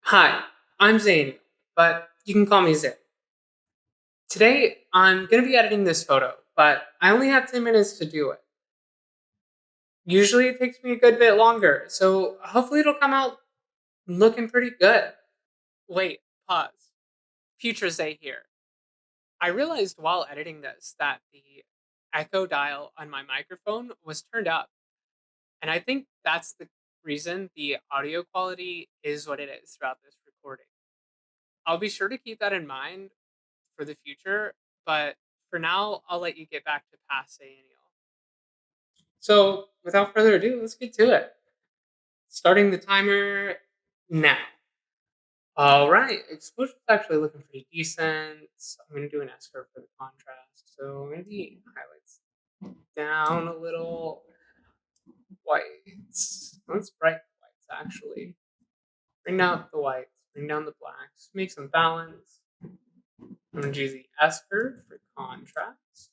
Hi, I'm Zane, but you can call me Zay. Today, I'm going to be editing this photo, but I only have 10 minutes to do it. Usually, it takes me a good bit longer, so hopefully, it'll come out looking pretty good. Wait, pause. Future Zay here. I realized while editing this that the echo dial on my microphone was turned up, and I think that's the reason the audio quality is what it is throughout this recording. I'll be sure to keep that in mind for the future, but for now, I'll let you get back to past Annual. So, without further ado, let's get to it. Starting the timer now. All right, exposure's actually looking pretty decent. So I'm going to do an S curve for the contrast. So maybe highlights down a little. Whites. Let's brighten whites actually. Bring down the whites, bring down the blacks, make some balance. I'm going to use the S curve for contrast.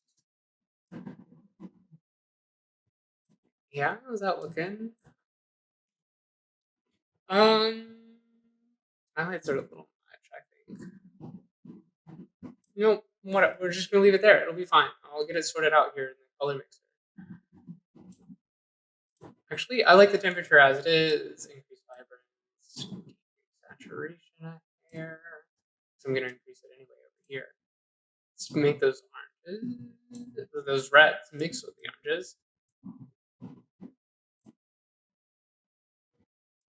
Yeah, how's that looking? Um, highlights are a little much, I think. What? We're just gonna leave it there. It'll be fine. I'll get it sorted out here in the color mixer. Actually, I like the temperature as it is. Increase vibrance, decrease saturation of hair. So I'm gonna increase it anyway over here. Let's make those oranges, those reds mix with the oranges.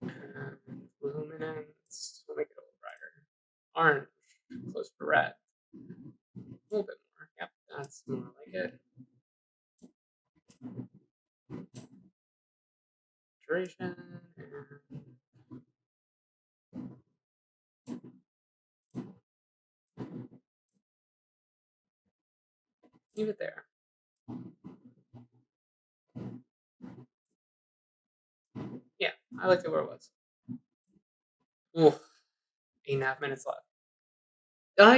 And luminance. We'll make it a little brighter. Orange, close to red. A little bit more. Yep, that's more like it. Saturation and leave it there. Yeah, I liked it where it was. Ooh, 8.5 minutes left.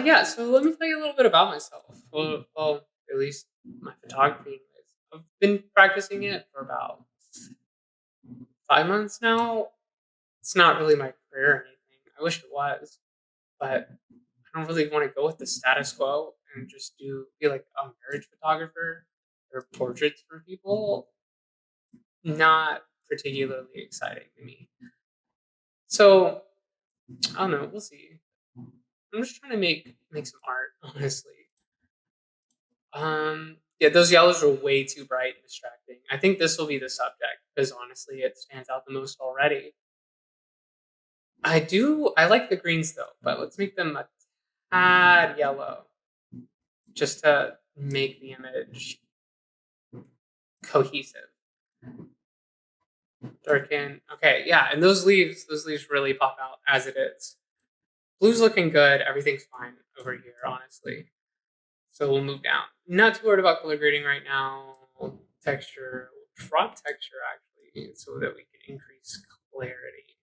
Yeah, so let me tell you a little bit about myself. Well, at least my photography. Anyways. I've been practicing it for about 5 months now. It's not really my career or anything. I wish it was, but I don't really want to go with the status quo and just be like a marriage photographer or portraits for people. Not particularly exciting to me. So I don't know. We'll see. I'm just trying to make some art, honestly. Yeah, those yellows are way too bright and distracting. I think this will be the subject because honestly, it stands out the most already. I like the greens though, but let's make them a tad yellow just to make the image cohesive. Darken. Okay, yeah, and those leaves really pop out as it is. Blue's looking good. Everything's fine over here, honestly. So we'll move down. Not too worried about color grading right now. Texture, we'll drop texture actually, so that we can increase clarity.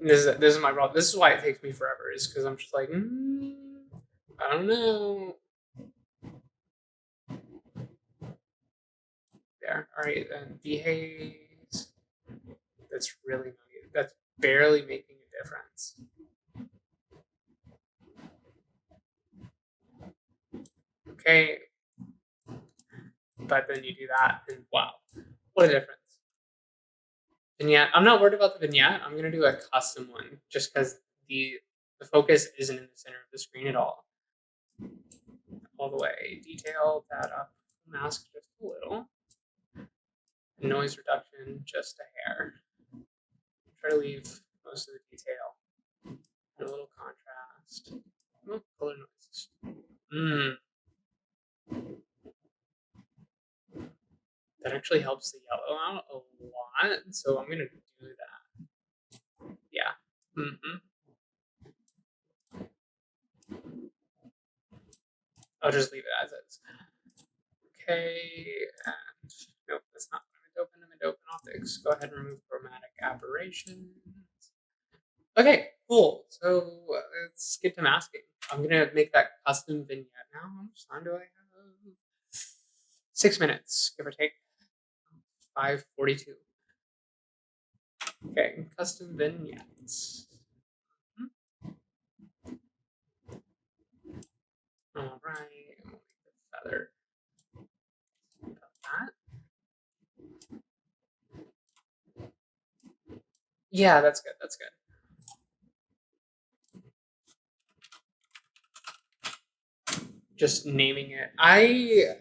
This is my problem. This is why it takes me forever. Is because I'm just like, I don't know. There. All right, then dehaze. That's barely making a difference. Okay, but then you do that, and wow, what a difference. Vignette. I'm not worried about the vignette. I'm gonna do a custom one just because the focus isn't in the center of the screen at all. All the way. Detail that up. Mask just a little. Noise reduction just a hair. Try to leave most of the detail. And a little contrast. Oh, color noises. That actually helps the yellow out a lot. So I'm gonna do that. Yeah. I'll just leave it as is. Okay, and nope, that's not what I'm open. I'm open optics. Go ahead and remove chromatic aberrations. Okay, cool. So let's get to masking. I'm gonna make that custom vignette now. How much time do I have? 6 minutes, give or take. 5:42. Okay, custom vignettes. All right, we'll make the feather. Got that. Yeah, that's good. That's good. Just naming it. I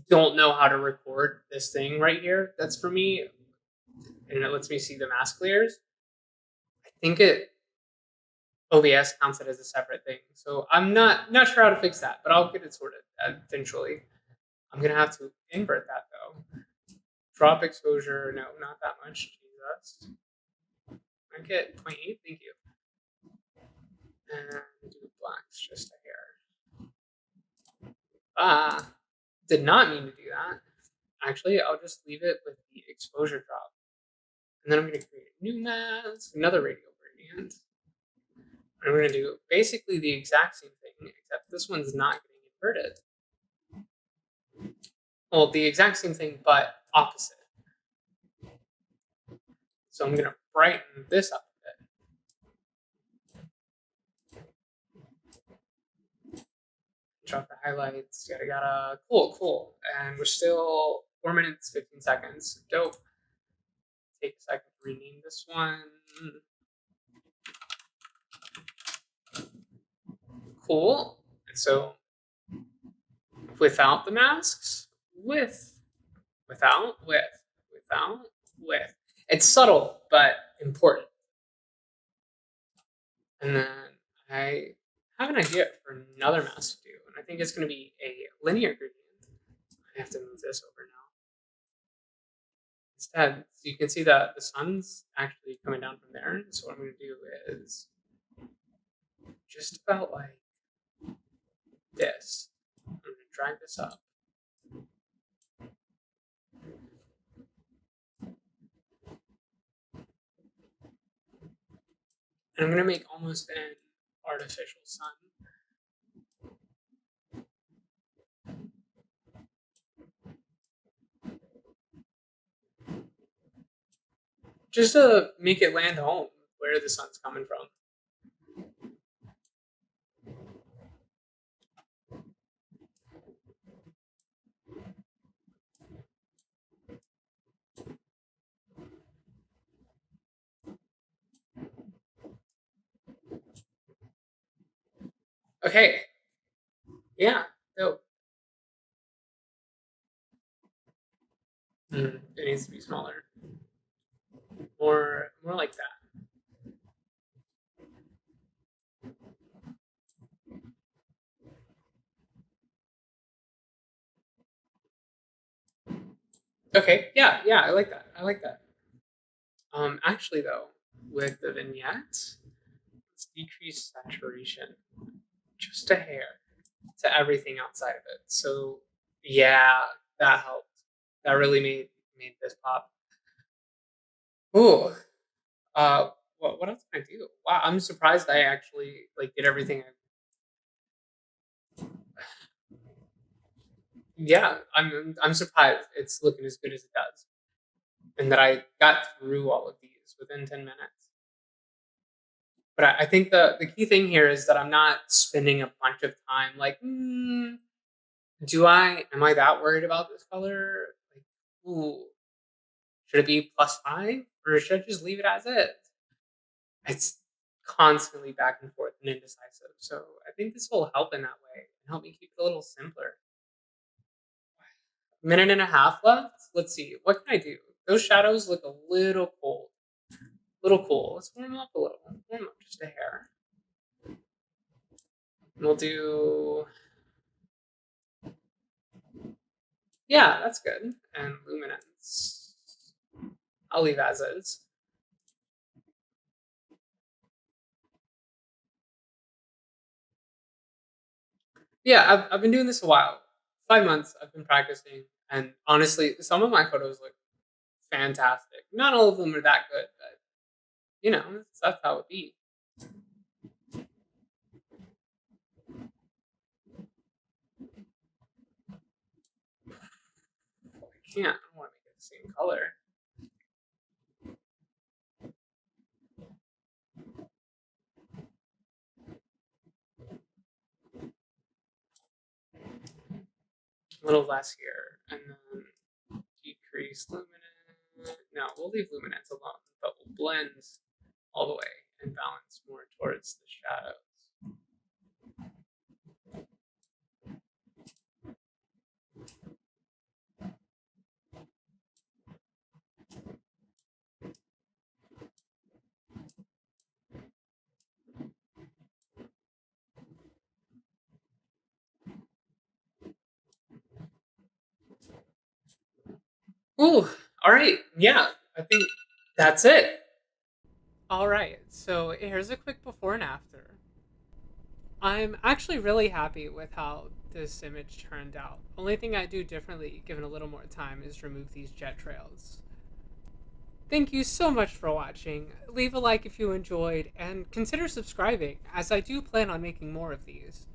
don't know how to record this thing right here. That's for me, and it lets me see the mask layers. I think OBS counts it as a separate thing, so I'm not sure how to fix that, but I'll get it sorted eventually. I'm gonna have to invert that though. Drop exposure, no, not that much. Jesus. I get 0.8, thank you. And do blacks just a hair. Did not mean to do that. Actually, I'll just leave it with the exposure drop. And then I'm going to create a new mask, another radial gradient. And I'm going to do basically the exact same thing, except this one's not getting inverted. Well, the exact same thing, but opposite. So I'm going to brighten this up a bit. Drop the highlights, yada yada. Cool. And we're still 4 minutes, 15 seconds. Dope. Take a second to rename this one. Cool. And so without the masks, without. It's subtle, but important. And then I have an idea for another mask to do, and I think it's going to be a linear gradient. I have to move this over now. Instead, so you can see that the sun's actually coming down from there. So what I'm going to do is just about like this. I'm going to drag this up. And I'm going to make almost an artificial sun. Just to make it land home where the sun's coming from. Okay. Yeah. No. It needs to be smaller. More like that. Okay. Yeah. I like that. Actually, though, with the vignette, let's decrease saturation just a hair to everything outside of it. So yeah, that helped. That really made this pop. Ooh. What else can I do? Wow, I'm surprised I actually like did everything. Yeah, I'm surprised it's looking as good as it does, and that I got through all of these within 10 minutes. But I think the key thing here is that I'm not spending a bunch of time like, am I that worried about this color? Like, ooh, should it be +5 or should I just leave it as is? It's constantly back and forth and indecisive. So I think this will help in that way and help me keep it a little simpler. Minute and a half left. Let's see. What can I do? Those shadows look a little cold. Little cool. Let's warm them up a little. Warm up just a hair. We'll do. Yeah, that's good. And luminance. I'll leave as is. Yeah, I've been doing this a while. 5 months I've been practicing, and honestly, some of my photos look fantastic. Not all of them are that good, but that's how it be. can't. I don't want to make it the same color. A little less here, and then decrease luminance. No, we'll leave luminance alone, but we'll blend all the way and balance more towards the shadows. Ooh, all right. Yeah, I think that's it. All right. So here's a quick before and after. I'm actually really happy with how this image turned out. Only thing I do differently, given a little more time, is remove these jet trails. Thank you so much for watching. Leave a like if you enjoyed, and consider subscribing, as I do plan on making more of these.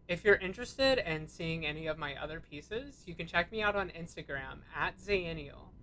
If you're interested in seeing any of my other pieces, you can check me out on Instagram at Zay Edits.